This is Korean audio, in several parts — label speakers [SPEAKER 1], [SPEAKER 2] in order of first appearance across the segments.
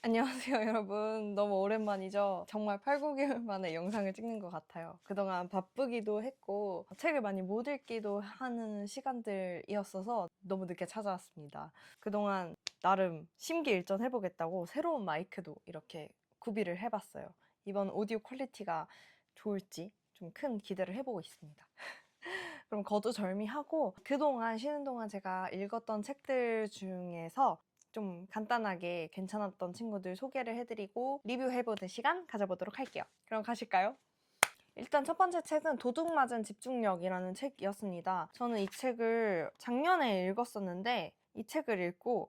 [SPEAKER 1] 안녕하세요, 여러분. 너무 오랜만이죠? 정말 8, 9개월 만에 영상을 찍는 것 같아요. 그동안 바쁘기도 했고, 책을 많이 못 읽기도 하는 시간들이었어서 너무 늦게 찾아왔습니다. 그동안 나름 심기일전해보겠다고 새로운 마이크도 이렇게 구비를 해봤어요. 이번 오디오 퀄리티가 좋을지 좀 큰 기대를 해보고 있습니다. 그럼 거두절미하고 그동안 쉬는 동안 제가 읽었던 책들 중에서 좀 간단하게 괜찮았던 친구들 소개를 해드리고 리뷰해보는 시간 가져보도록 할게요. 그럼 가실까요? 일단 첫 번째 책은 도둑맞은 집중력이라는 책이었습니다. 저는 이 책을 작년에 읽었었는데 이 책을 읽고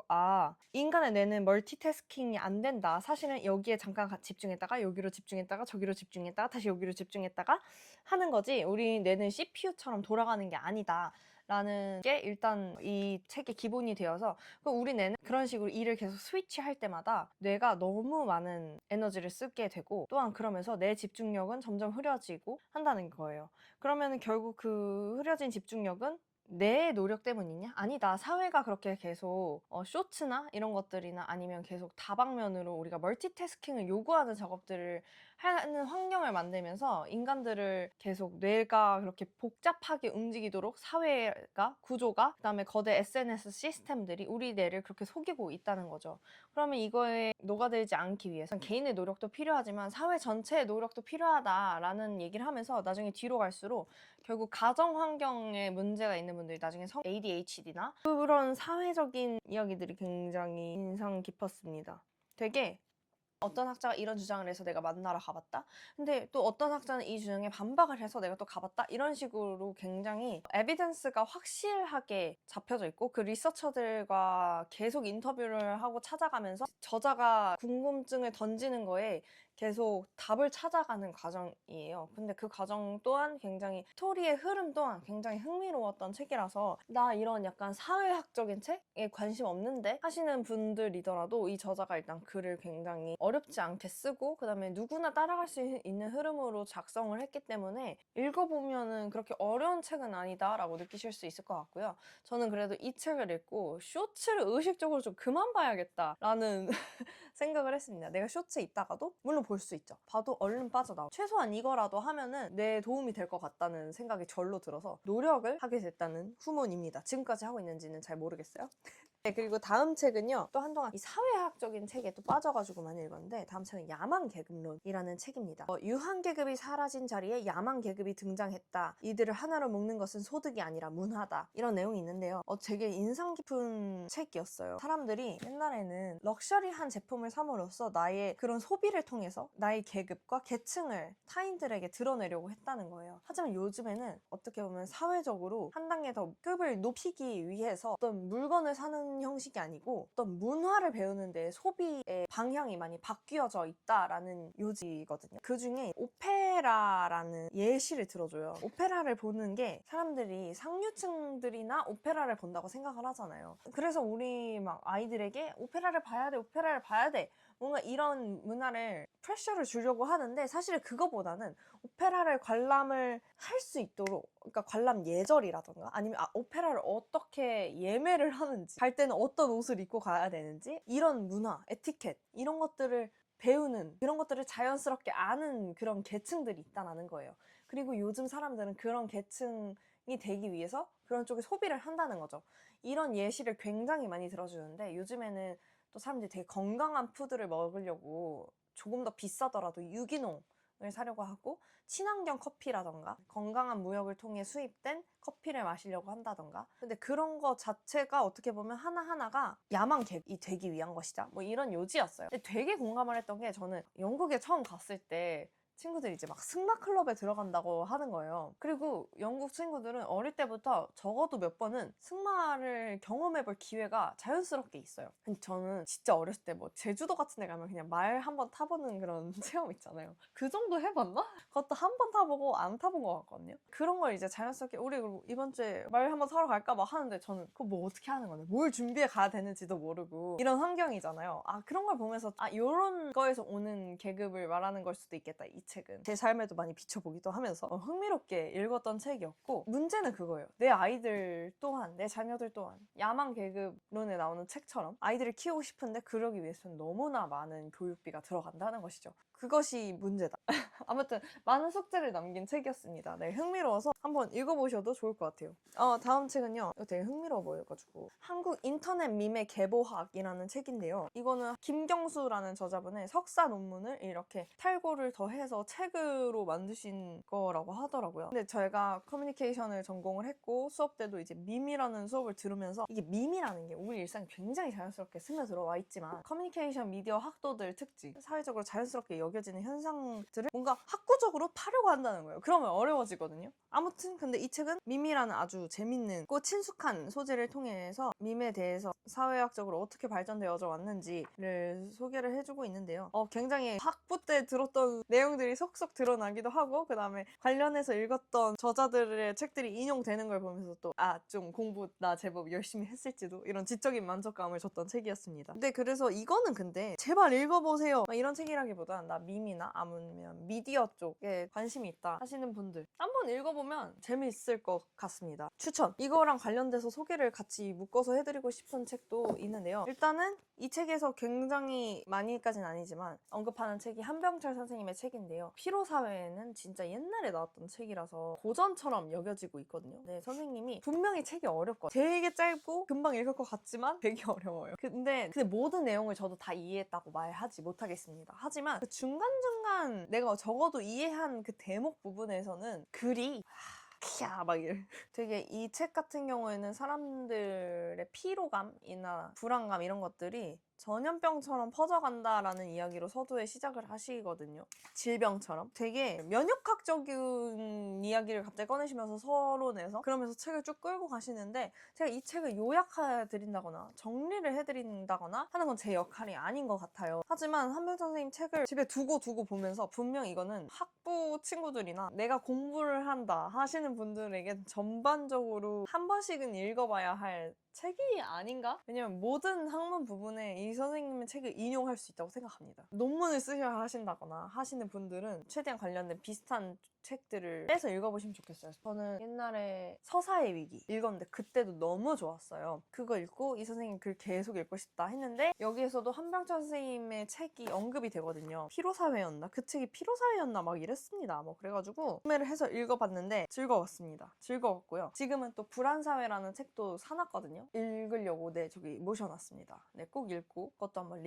[SPEAKER 1] 인간의 뇌는 멀티태스킹이 안 된다. 사실은 여기에 잠깐 집중했다가 여기로 집중했다가 저기로 집중했다가 다시 여기로 집중했다가 하는 거지 우리 뇌는 CPU처럼 돌아가는 게 아니다. 라는 게 일단 이 책의 기본이 되어서 우리 뇌는 그런 식으로 일을 계속 스위치할 때마다 뇌가 너무 많은 에너지를 쓰게 되고 또한 그러면서 내 집중력은 점점 흐려지고 한다는 거예요. 그러면 결국 그 흐려진 집중력은 내 노력 때문이냐? 아니다. 사회가 그렇게 계속 쇼츠나 이런 것들이나 아니면 계속 다방면으로 우리가 멀티태스킹을 요구하는 작업들을 하는 환경을 만들면서 인간들을 계속 뇌가 그렇게 복잡하게 움직이도록 사회가 구조가 그다음에 거대 SNS 시스템들이 우리 뇌를 그렇게 속이고 있다는 거죠. 그러면 이거에 녹아들지 않기 위해선 개인의 노력도 필요하지만 사회 전체의 노력도 필요하다라는 얘기를 하면서 나중에 뒤로 갈수록 결국 가정 환경에 문제가 있는 분들이 나중에 ADHD나 그런 사회적인 이야기들이 굉장히 인상 깊었습니다. 되게 어떤 학자가 이런 주장을 해서 내가 만나러 가봤다? 근데 또 어떤 학자는 이 주장에 반박을 해서 내가 또 가봤다? 이런 식으로 굉장히 에비던스가 확실하게 잡혀져 있고 그 리서처들과 계속 인터뷰를 하고 찾아가면서 저자가 궁금증을 던지는 거에 계속 답을 찾아가는 과정이에요. 근데 그 과정 또한 굉장히 스토리의 흐름 또한 굉장히 흥미로웠던 책이라서 나 이런 약간 사회학적인 책에 관심 없는데 하시는 분들이더라도 이 저자가 일단 글을 굉장히 어렵지 않게 쓰고 그 다음에 누구나 따라갈 수 있는 흐름으로 작성을 했기 때문에 읽어보면은 그렇게 어려운 책은 아니다 라고 느끼실 수 있을 것 같고요. 저는 그래도 이 책을 읽고 쇼츠를 의식적으로 좀 그만 봐야겠다 라는 생각을 했습니다. 내가 쇼츠에 있다가도 물론 볼 수 있죠. 봐도 얼른 빠져나와. 최소한 이거라도 하면은 내 도움이 될 것 같다는 생각이 절로 들어서 노력을 하게 됐다는 후문입니다. 지금까지 하고 있는지는 잘 모르겠어요. 네, 그리고 다음 책은요. 또 한동안 이 사회학적인 책에 또 빠져가지고 많이 읽었는데 다음 책은 야망계급론이라는 책입니다. 유한계급이 사라진 자리에 야망계급이 등장했다. 이들을 하나로 묶는 것은 소득이 아니라 문화다. 이런 내용이 있는데요. 되게 인상 깊은 책이었어요. 사람들이 옛날에는 럭셔리한 제품을 삼으로써 나의 그런 소비를 통해서 나의 계급과 계층을 타인들에게 드러내려고 했다는 거예요. 하지만 요즘에는 어떻게 보면 사회적으로 한 단계 더 급을 높이기 위해서 어떤 물건을 사는 형식이 아니고 어떤 문화를 배우는 데 소비의 방향이 많이 바뀌어져 있다라는 요지거든요. 그 중에 오페라라는 예시를 들어줘요. 오페라를 보는 게 사람들이 상류층들이나 오페라를 본다고 생각을 하잖아요. 그래서 우리 막 아이들에게 오페라를 봐야 돼, 오페라를 봐야 돼. 뭔가 이런 문화를 프레셔를 주려고 하는데 사실 그거보다는 오페라를 관람을 할 수 있도록 그러니까 관람 예절이라던가 아니면 오페라를 어떻게 예매를 하는지 갈 때는 어떤 옷을 입고 가야 되는지 이런 문화, 에티켓 이런 것들을 배우는 그런 것들을 자연스럽게 아는 그런 계층들이 있다는 거예요. 그리고 요즘 사람들은 그런 계층이 되기 위해서 그런 쪽에 소비를 한다는 거죠. 이런 예시를 굉장히 많이 들어주는데 요즘에는 또 사람들이 되게 건강한 푸드를 먹으려고 조금 더 비싸더라도 유기농을 사려고 하고 친환경 커피라던가 건강한 무역을 통해 수입된 커피를 마시려고 한다던가 근데 그런 거 자체가 어떻게 보면 하나하나가 야망객이 되기 위한 것이다 뭐 이런 요지였어요. 근데 되게 공감을 했던 게 저는 영국에 처음 갔을 때 친구들이 이제 막 승마 클럽에 들어간다고 하는 거예요. 그리고 영국 친구들은 어릴 때부터 적어도 몇 번은 승마를 경험해볼 기회가 자연스럽게 있어요. 근데 저는 진짜 어렸을 때 뭐 제주도 같은 데 가면 그냥 말 한번 타보는 그런 체험 있잖아요. 그 정도 해봤나? 그것도 한 번 타보고 안 타본 것 같거든요. 그런 걸 이제 자연스럽게 우리 이번 주에 말 한번 타러 갈까 막 하는데 저는 그거 뭐 어떻게 하는 건데 뭘 준비해 가야 되는지도 모르고 이런 환경이잖아요. 그런 걸 보면서 이런 거에서 오는 계급을 말하는 걸 수도 있겠다. 이 이 책은 제 삶에도 많이 비춰보기도 하면서 흥미롭게 읽었던 책이었고, 문제는 그거예요. 내 아이들 또한, 내 자녀들 또한 야망 계급론에 나오는 책처럼 아이들을 키우고 싶은데 그러기 위해서는 너무나 많은 교육비가 들어간다는 것이죠. 그것이 문제다. 아무튼 많은 숙제를 남긴 책이었습니다. 네, 흥미로워서 한번 읽어보셔도 좋을 것 같아요. 다음 책은요, 이거 되게 흥미로워 보여가지고, 한국 인터넷 밈의 계보학이라는 책인데요. 이거는 김경수라는 저자분의 석사 논문을 이렇게 탈고를 더해서 책으로 만드신 거라고 하더라고요. 근데 저희가 커뮤니케이션을 전공을 했고 수업 때도 이제 밈이라는 수업을 들으면서, 이게 밈이라는 게 우리 일상에 굉장히 자연스럽게 스며들어와 있지만 커뮤니케이션 미디어 학도들 특징, 사회적으로 자연스럽게 여겨지는 현상들을 뭔가 학구적으로 파려고 한다는 거예요. 그러면 어려워지거든요. 아무튼 근데 이 책은 밈이라는 아주 재밌고 친숙한 소재를 통해서 밈에 대해서 사회학적으로 어떻게 발전되어져 왔는지를 소개를 해주고 있는데요. 굉장히 학부 때 들었던 내용들이 속속 드러나기도 하고, 그 다음에 관련해서 읽었던 저자들의 책들이 인용되는 걸 보면서 또 좀 공부 나 제법 열심히 했을지도, 이런 지적인 만족감을 줬던 책이었습니다. 근데 그래서 이거는 근데 제발 읽어보세요 이런 책이라기보단 나 밈이나 아니면 미디어 쪽에 관심이 있다 하시는 분들 한번 읽어보면 재미있을 것 같습니다. 추천! 이거랑 관련돼서 소개를 같이 묶어서 해드리고 싶은 책도 있는데요. 일단은 이 책에서 굉장히 많이까지는 아니지만 언급하는 책이 한병철 선생님의 책인데요. 피로사회는 진짜 옛날에 나왔던 책이라서 고전처럼 여겨지고 있거든요. 네, 선생님이 분명히 책이 어렵거든요. 되게 짧고 금방 읽을 것 같지만 되게 어려워요. 근데 모든 내용을 저도 다 이해했다고 말하지 못하겠습니다. 하지만 그 중간중간 내가 적어도 이해한 그 대목 부분에서는 글이 막 이래. 되게 이 책 같은 경우에는 사람들의 피로감이나 불안감 이런 것들이 전염병처럼 퍼져간다라는 이야기로 서두에 시작을 하시거든요. 질병처럼. 되게 면역학적인 이야기를 갑자기 꺼내시면서 서론에서 그러면서 책을 쭉 끌고 가시는데, 제가 이 책을 요약해드린다거나 정리를 해드린다거나 하는 건 제 역할이 아닌 것 같아요. 하지만 한병철 선생님 책을 집에 두고 보면서 분명 이거는 학부 친구들이나 내가 공부를 한다 하시는 분들에게 전반적으로 한 번씩은 읽어봐야 할 책이 아닌가? 왜냐면 모든 학문 부분에 이 선생님의 책을 인용할 수 있다고 생각합니다. 논문을 쓰셔야 하신다거나 하시는 분들은 최대한 관련된 비슷한 책들을 빼서 읽어보시면 좋겠어요. 저는 옛날에 서사의 위기 읽었는데 그때도 너무 좋았어요. 그거 읽고 이 선생님 글 계속 읽고 싶다 했는데, 여기에서도 한병철 선생님의 책이 언급이 되거든요. 피로사회였나? 그 책이 피로사회였나? 막 이랬습니다. 그래가지고 구매를 해서 읽어봤는데 즐거웠습니다. 즐거웠고요. 지금은 또 불안사회라는 책도 사놨거든요. 읽으려고 저기 모셔놨습니다. 꼭 읽고 그것도 한번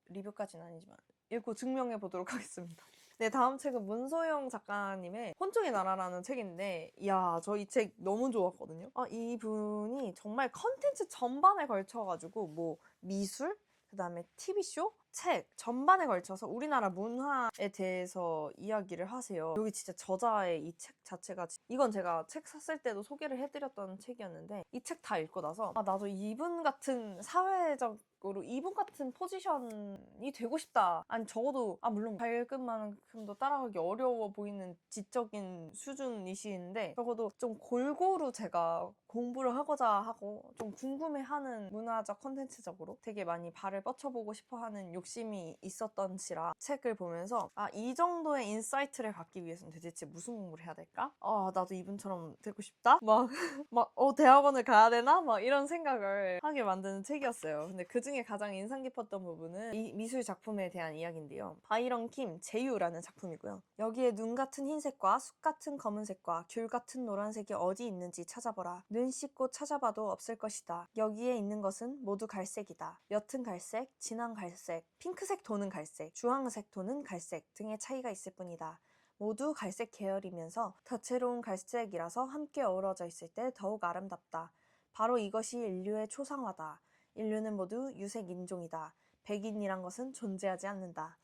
[SPEAKER 1] 리뷰까지는 아니지만 읽고 증명해보도록 하겠습니다. 네, 다음 책은 문소영 작가님의 혼종의 나라라는 책인데, 이야, 저 이 책 너무 좋았거든요. 이분이 정말 컨텐츠 전반에 걸쳐가지고 미술, 그 다음에 TV쇼, 책 전반에 걸쳐서 우리나라 문화에 대해서 이야기를 하세요. 여기 진짜 저자의 이 책 자체가, 이건 제가 책 샀을 때도 소개를 해드렸던 책이었는데, 이 책 다 읽고 나서 나도 이분 같은 사회적으로 이분 같은 포지션이 되고 싶다. 아니 적어도 물론 밝은 만큼도 따라가기 어려워 보이는 지적인 수준이시는데, 적어도 좀 골고루 제가 공부를 하고자 하고 좀 궁금해하는 문화적 컨텐츠적으로 되게 많이 발을 뻗쳐보고 싶어하는 욕심이 있었던지라 책을 보면서 이 정도의 인사이트를 갖기 위해서는 도대체 무슨 공부를 해야 될까? 나도 이분처럼 되고 싶다? 대학원을 가야 되나? 이런 생각을 하게 만드는 책이었어요. 근데 그 중에 가장 인상 깊었던 부분은 이 미술 작품에 대한 이야기인데요. 바이런 킴 제유라는 작품이고요. 여기에 눈 같은 흰색과 숲 같은 검은색과 귤 같은 노란색이 어디 있는지 찾아보라. 눈 씻고 찾아봐도 없을 것이다. 여기에 있는 것은 모두 갈색이다. 옅은 갈색, 진한 갈색, 핑크색 톤은 갈색, 주황색 톤은 갈색 등의 차이가 있을 뿐이다. 모두 갈색 계열이면서 다채로운 갈색이라서 함께 어우러져 있을 때 더욱 아름답다. 바로 이것이 인류의 초상화다. 인류는 모두 유색 인종이다. 백인이란 것은 존재하지 않는다.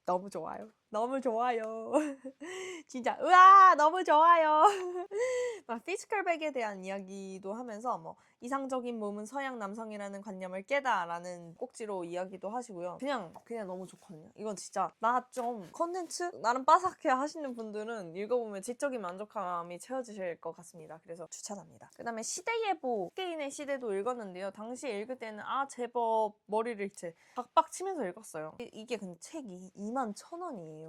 [SPEAKER 1] 너무 좋아요. 너무 좋아요. 진짜 우와 너무 좋아요. 막 피지컬백에 대한 이야기도 하면서 뭐 이상적인 몸은 서양 남성이라는 관념을 깨다라는 꼭지로 이야기도 하시고요. 그냥 너무 좋거든요. 이건 진짜 나 좀 컨텐츠 나름 빠삭해 하시는 분들은 읽어보면 지적인 만족감이 채워지실 것 같습니다. 그래서 추천합니다. 그 다음에 시대예보 개인의 시대도 읽었는데요. 당시 읽을 때는 제법 머리를 이제 박박 치면서 읽었어요. 이게 근데 책이 21,000원이에요.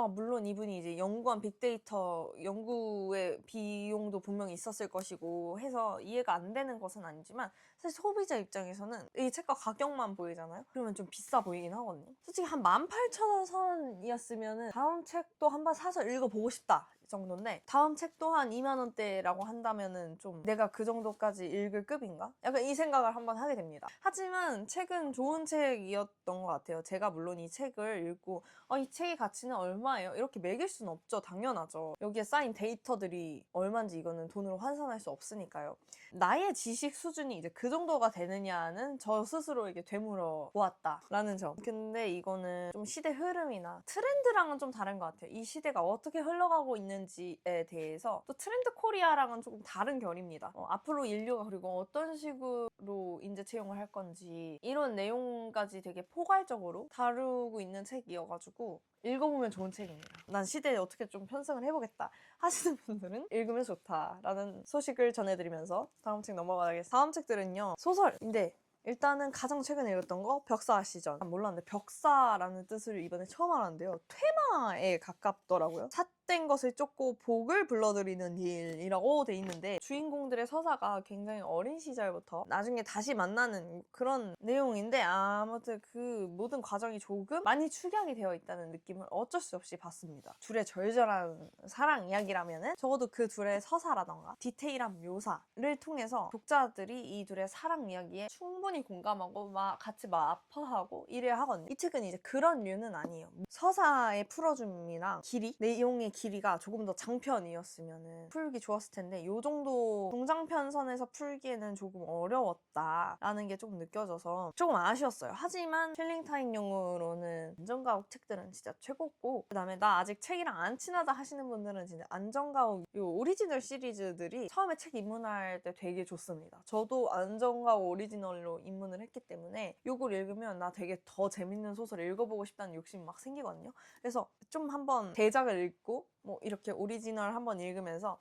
[SPEAKER 1] 물론 이분이 이제 연구한 빅데이터 연구의 비용도 분명히 있었을 것이고 해서 이해가 안 되는 것은 아니지만 사실 소비자 입장에서는 이 책과 가격만 보이잖아요? 그러면 좀 비싸 보이긴 하거든요. 솔직히 한 18,000원 선이었으면 다음 책도 한번 사서 읽어보고 싶다 정도인데 다음 책 또한 2만 원대라고 한다면은 좀 내가 그 정도까지 읽을 급인가? 약간 이 생각을 한번 하게 됩니다. 하지만 책은 좋은 책이었던 것 같아요. 제가 물론 이 책을 읽고 이 책의 가치는 얼마예요? 이렇게 매길 수는 없죠. 당연하죠. 여기에 쌓인 데이터들이 얼마인지 이거는 돈으로 환산할 수 없으니까요. 나의 지식 수준이 이제 그 정도가 되느냐는 저 스스로에게 되물어 보았다라는 점. 근데 이거는 좀 시대 흐름이나 트렌드랑은 좀 다른 것 같아요. 이 시대가 어떻게 흘러가고 있는지에 대해서 또 트렌드 코리아랑은 조금 다른 결입니다. 앞으로 인류가 그리고 어떤 식으로 인재 채용을 할 건지 이런 내용까지 되게 포괄적으로 다루고 있는 책이어가지고 읽어보면 좋은 책입니다. 난 시대에 어떻게 좀 편승을 해보겠다 하시는 분들은 읽으면 좋다라는 소식을 전해드리면서 다음 책 넘어가겠습니다. 다음 책들은요 소설인데 일단은 가장 최근에 읽었던 거 벽사 시전. 몰랐는데 벽사라는 뜻을 이번에 처음 알았는데요. 퇴마에 가깝더라고요. 삿된 것을 쫓고 복을 불러들이는 일이라고 돼 있는데 주인공들의 서사가 굉장히 어린 시절부터 나중에 다시 만나는 그런 내용인데 아무튼 그 모든 과정이 조금 많이 축약이 되어 있다는 느낌을 어쩔 수 없이 받습니다. 둘의 절절한 사랑 이야기라면은 적어도 그 둘의 서사라던가 디테일한 묘사를 통해서 독자들이 이 둘의 사랑 이야기에 충분히 공감하고 같이 아파하고 이래야 하거든요. 이 책은 이제 그런 류는 아니에요. 서사의 풀어줌이랑 길이, 내용의 길이가 조금 더 장편이었으면 풀기 좋았을 텐데 이 정도 중장편 선에서 풀기에는 조금 어려웠다라는 게 조금 느껴져서 조금 아쉬웠어요. 하지만 킬링타임용으로는 안정가옥 책들은 진짜 최고고 그 다음에 나 아직 책이랑 안 친하다 하시는 분들은 진짜 안정가옥 요 오리지널 시리즈들이 처음에 책 입문할 때 되게 좋습니다. 저도 안정가옥 오리지널로 입문을 했기 때문에 요걸 읽으면 나 되게 더 재밌는 소설을 읽어보고 싶다는 욕심이 막 생기거든요. 그래서 좀 한번 대작을 읽고 뭐 이렇게 오리지널 한번 읽으면서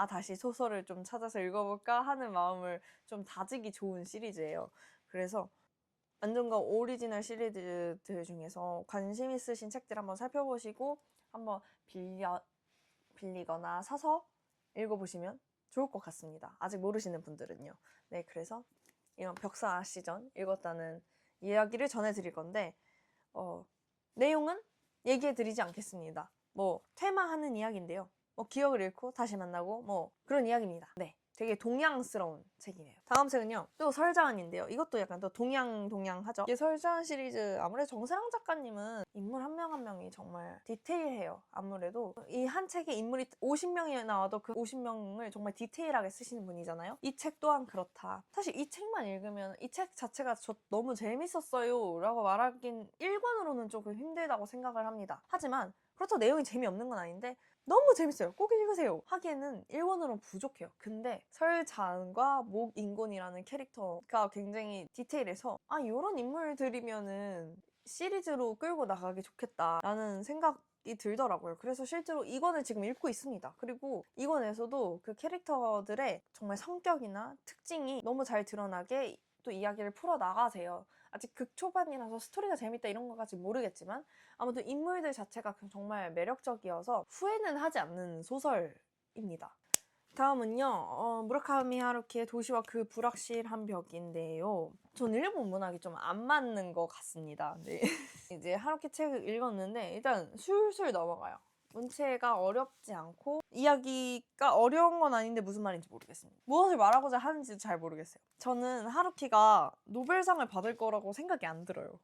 [SPEAKER 1] 다시 소설을 좀 찾아서 읽어볼까 하는 마음을 좀 다지기 좋은 시리즈예요. 그래서 안정가 오리지널 시리즈들 중에서 관심 있으신 책들 한번 살펴보시고 한번 빌리거나 사서 읽어보시면 좋을 것 같습니다. 아직 모르시는 분들은요. 네, 그래서 이런 벽사 시전 읽었다는 이야기를 전해드릴 건데 내용은 얘기해드리지 않겠습니다. 퇴마하는 이야기인데요. 기억을 잃고 다시 만나고 그런 이야기입니다. 네. 되게 동양스러운 책이에요. 다음 책은요. 또 설자한인데요. 이것도 약간 또 동양하죠. 이게 설자한 시리즈 아무래도 정세랑 작가님은 인물 한 명 한 명이 정말 디테일해요. 아무래도 이 한 책에 인물이 50명이 나와도 그 50명을 정말 디테일하게 쓰시는 분이잖아요. 이 책 또한 그렇다. 사실 이 책만 읽으면 이 책 자체가 저 너무 재밌었어요 라고 말하긴 1권으로는 조금 힘들다고 생각을 합니다. 하지만 그렇다고 내용이 재미없는 건 아닌데 너무 재밌어요. 꼭 읽으세요. 하기에는 1권으로는 부족해요. 근데 설자은과 목인곤이라는 캐릭터가 굉장히 디테일해서 이런 인물들이면은 시리즈로 끌고 나가기 좋겠다라는 생각이 들더라고요. 그래서 실제로 이권을 지금 읽고 있습니다. 그리고 이권에서도 그 캐릭터들의 정말 성격이나 특징이 너무 잘 드러나게 또 이야기를 풀어나가세요. 아직 극초반이라서 스토리가 재밌다 이런 것까지 모르겠지만 아무튼 인물들 자체가 정말 매력적이어서 후회는 하지 않는 소설입니다. 다음은요 무라카미 하루키의 도시와 그 불확실한 벽인데요. 저는 일본 문학이 좀 안 맞는 것 같습니다. 네. 이제 하루키 책을 읽었는데 일단 술술 넘어가요. 문체가 어렵지 않고 이야기가 어려운 건 아닌데 무슨 말인지 모르겠습니다. 무엇을 말하고자 하는지도 잘 모르겠어요. 저는 하루키가 노벨상을 받을 거라고 생각이 안 들어요.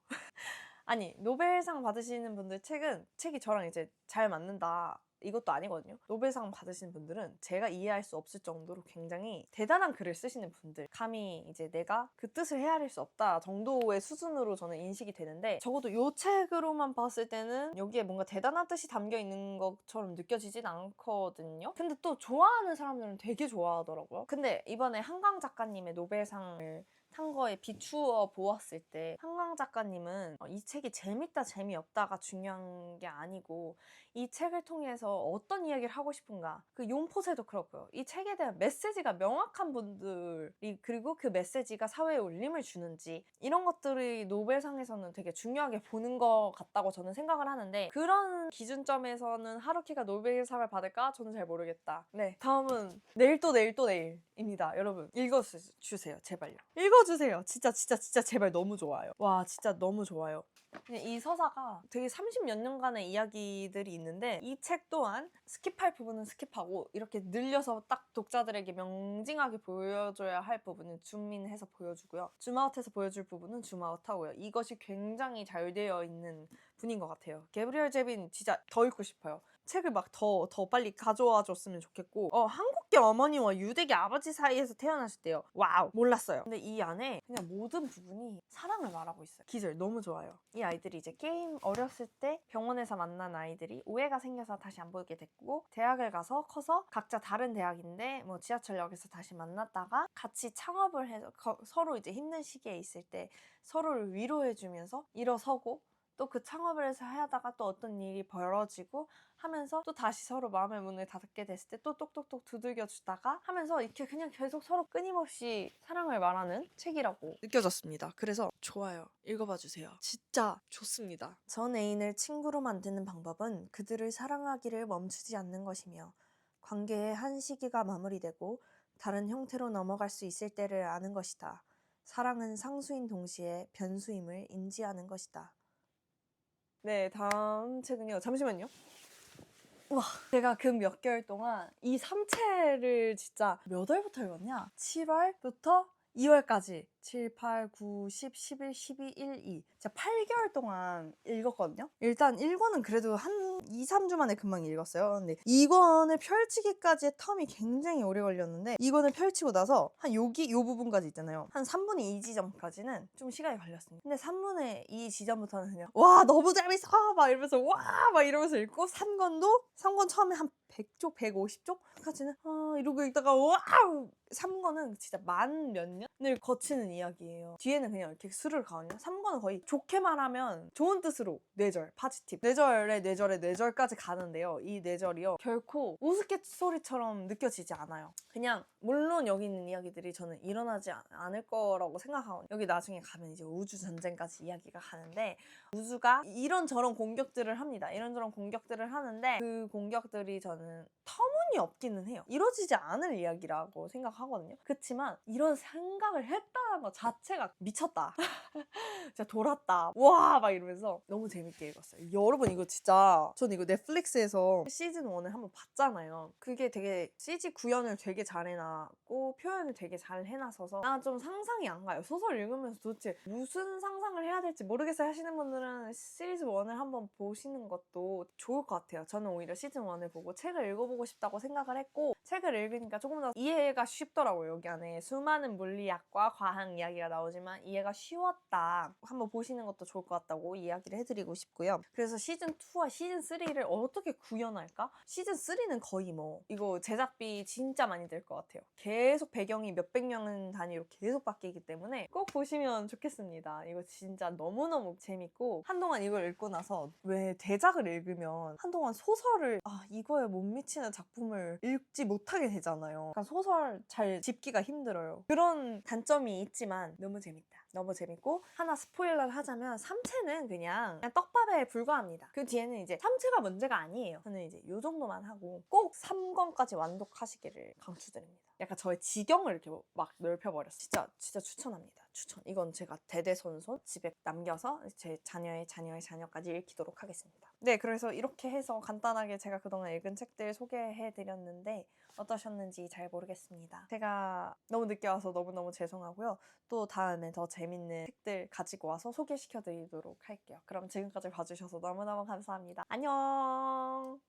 [SPEAKER 1] 아니 노벨상 받으시는 분들 책이 저랑 이제 잘 맞는다 이것도 아니거든요. 노벨상 받으신 분들은 제가 이해할 수 없을 정도로 굉장히 대단한 글을 쓰시는 분들, 감히 이제 내가 그 뜻을 헤아릴 수 없다 정도의 수준으로 저는 인식이 되는데, 적어도 이 책으로만 봤을 때는 여기에 뭔가 대단한 뜻이 담겨 있는 것처럼 느껴지진 않거든요. 근데 또 좋아하는 사람들은 되게 좋아하더라고요. 근데 이번에 한강 작가님의 노벨상을 탄 거에 비추어 보았을 때 한강 작가님은 이 책이 재밌다 재미없다가 중요한 게 아니고 이 책을 통해서 어떤 이야기를 하고 싶은가, 그 용포세도 그렇고요. 이 책에 대한 메시지가 명확한 분들이, 그리고 그 메시지가 사회에 울림을 주는지, 이런 것들이 노벨상에서는 되게 중요하게 보는 것 같다고 저는 생각을 하는데, 그런 기준점에서는 하루키가 노벨상을 받을까? 저는 잘 모르겠다. 네, 다음은 내일 또 내일 또 내일입니다. 여러분 읽어주세요. 제발요. 읽어주세요. 진짜 제발. 너무 좋아요. 와, 진짜 너무 좋아요. 이 서사가 되게 30몇 년간의 이야기들이 있는데, 이 책 또한 스킵할 부분은 스킵하고 이렇게 늘려서 딱 독자들에게 명징하게 보여줘야 할 부분은 줌인해서 보여주고요. 줌아웃해서 보여줄 부분은 줌아웃하고요. 이것이 굉장히 잘 되어 있는 분인 것 같아요. 게브리엘 제빈 진짜 더 읽고 싶어요. 책을 막 더 빨리 가져와 줬으면 좋겠고, 한국계 어머니와 유대계 아버지 사이에서 태어나셨대요. 와우, 몰랐어요. 근데 이 안에 그냥 모든 부분이 사랑을 말하고 있어요. 기절 너무 좋아요. 이 아이들이 이제 게임 어렸을 때 병원에서 만난 아이들이 오해가 생겨서 다시 안 보게 됐고, 대학을 가서 커서 각자 다른 대학인데 뭐 지하철역에서 다시 만났다가 같이 창업을 해서 서로 이제 힘든 시기에 있을 때 서로를 위로해주면서 일어서고, 또 그 창업을 해서 하다가 또 어떤 일이 벌어지고 하면서 또 다시 서로 마음의 문을 닫게 됐을 때 또 똑똑똑 두들겨 주다가 하면서 이렇게 그냥 계속 서로 끊임없이 사랑을 말하는 책이라고 느껴졌습니다. 그래서 좋아요. 읽어봐 주세요. 진짜 좋습니다. 전 애인을 친구로 만드는 방법은 그들을 사랑하기를 멈추지 않는 것이며, 관계의 한 시기가 마무리되고 다른 형태로 넘어갈 수 있을 때를 아는 것이다. 사랑은 상수인 동시에 변수임을 인지하는 것이다. 네, 다음 책은요. 잠시만요. 와, 제가 그 몇 개월 동안 이 3채를 진짜 몇 월부터 읽었냐? 7월부터 2월까지 7, 8, 9, 10, 11, 12, 1, 2 진짜 8개월 동안 읽었거든요. 일단 1권은 그래도 한 2, 3주 만에 금방 읽었어요. 근데 2권을 펼치기까지의 텀이 굉장히 오래 걸렸는데, 2권을 펼치고 나서 한 요 부분까지 있잖아요. 한 3분의 2 지점까지는 좀 시간이 걸렸습니다. 근데 3분의 2 지점부터는 그냥 와 너무 재밌어 막 이러면서 와 막 이러면서 읽고, 3권 처음에 한 100쪽, 150쪽까지는 이러고 읽다가 와우! 3권은 진짜 만 몇 년을 거치는 이야기예요. 뒤에는 그냥 이렇게 스르르 가거든요. 3권은 거의 좋게 말하면 좋은 뜻으로 뇌절, 파지티브. 뇌절까지 가는데요. 이 뇌절이요. 결코 우스갯소리처럼 느껴지지 않아요. 그냥 물론 여기 있는 이야기들이 저는 일어나지 않을 거라고 생각하거든요. 여기 나중에 가면 이제 우주 전쟁까지 이야기가 가는데, 우주가 이런저런 공격들을 합니다. 이런저런 공격들을 하는데 그 공격들이 저는 터무니없기는 해요. 이루어지지 않을 이야기라고 생각하거든요. 그치만 이런 생각을 했다는 것 자체가 미쳤다. 진짜 돌았다. 와 막 이러면서 너무 재밌게 읽었어요. 여러분 이거 진짜, 전 이거 넷플릭스에서 시즌 1을 한번 봤잖아요. 그게 되게 CG 구현을 되게 잘 해놨고 표현을 되게 잘 해놨어서 난 좀 상상이 안 가요. 소설 읽으면서 도대체 무슨 상상을 해야 될지 모르겠어요 하시는 분들은 시리즈 1을 한번 보시는 것도 좋을 것 같아요. 저는 오히려 시즌 1을 보고 책을 읽어보고 싶다고 생각을 했고, 책을 읽으니까 조금 더 이해가 쉽더라고요. 여기 안에 수많은 물리학과 과학 이야기가 나오지만 이해가 쉬웠다. 한번 보시는 것도 좋을 것 같다고 이야기를 해드리고 싶고요. 그래서 시즌 2와 시즌 3를 어떻게 구현할까? 시즌 3는 거의 뭐 이거 제작비 진짜 많이 들 것 같아요. 계속 배경이 몇백 년 단위로 계속 바뀌기 때문에 꼭 보시면 좋겠습니다. 이거 진짜 너무너무 재밌고, 한동안 이걸 읽고 나서 왜 대작을 읽으면 한동안 소설을 이거에 못 미치는 작품을 읽지 못하게 되잖아요. 그러니까 소설 잘 집기가 힘들어요. 그런 단점이 있지만 너무 재밌다. 너무 재밌고, 하나 스포일러를 하자면 3채는 그냥 떡밥에 불과합니다. 그 뒤에는 이제 3채가 문제가 아니에요. 저는 이제 요 정도만 하고 꼭 3권까지 완독하시기를 강추드립니다. 약간 저의 지경을 이렇게 막 넓혀버렸어요. 진짜 추천합니다. 추천. 이건 제가 대대손손 집에 남겨서 제 자녀의 자녀까지 읽히도록 하겠습니다. 네, 그래서 이렇게 해서 간단하게 제가 그동안 읽은 책들 소개해드렸는데 어떠셨는지 잘 모르겠습니다. 제가 너무 늦게 와서 너무너무 죄송하고요. 또 다음에 더 재밌는 책들 가지고 와서 소개시켜드리도록 할게요. 그럼 지금까지 봐주셔서 너무너무 감사합니다. 안녕!